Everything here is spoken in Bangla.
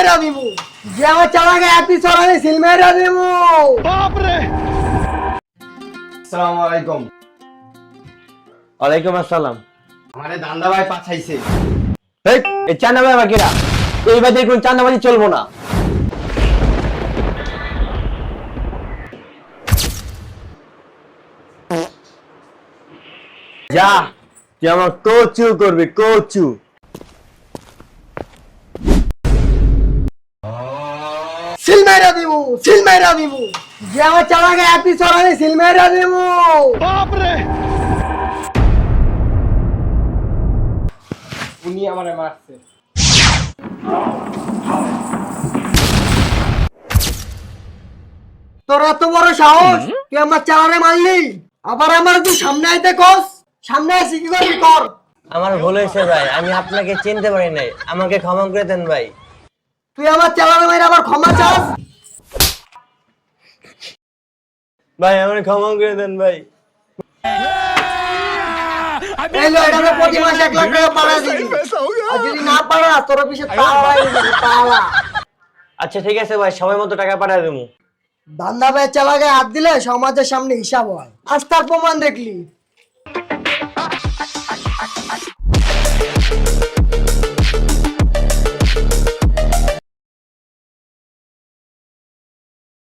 মেরা দিমু যে আমার চালাকে এত সরানি সিল মেরা দিমু। বাপ রে। আসসালামু আলাইকুম। ওয়ালাইকুম আসসালাম। আমারে দান্দা ভাই পাঠাইছে। এই চাঁদাবাজি বাকিরা, এই বাজারে কোন চাঁদাবাজি চলবো না। যা, তুই আমার কচু করবি, কচু। সিল মেরা দিমু যে আমার চালাকে এত সরানি সিল মেরা দিমু। বাপ রে। উনি আমারে মারছে। তোর এত বড় সাহস, তুই আমার চালারে মারলি, আবার আমার তুই সামনে আইতে কস। সামনে আসি কি করবি কর। আমার ভুল হয়েছে ভাই, আমি আপনাকে চিনতে পারি নাই, আমাকে ক্ষমা করে দেন ভাই। তুই আমার চালারে মাইরা আবার ক্ষমা চাস। ভাই আমাকে ক্ষমা করে দেন ভাই। এই লো, এটাকে প্রতি মাসে 1 লাখ টাকা পাড়া দিবি। আর যদি না পাড়া তোর পিছে তালা দিবি, তালা। আচ্ছা ঠিক আছে ভাই, সময় মতো টাকা পাঠিয়ে দেবো। ধান্দা ভাই চালাকে হাত দিলে সমাজের সামনে হিসাব হয়। আস্থার প্রমাণ দেখলি।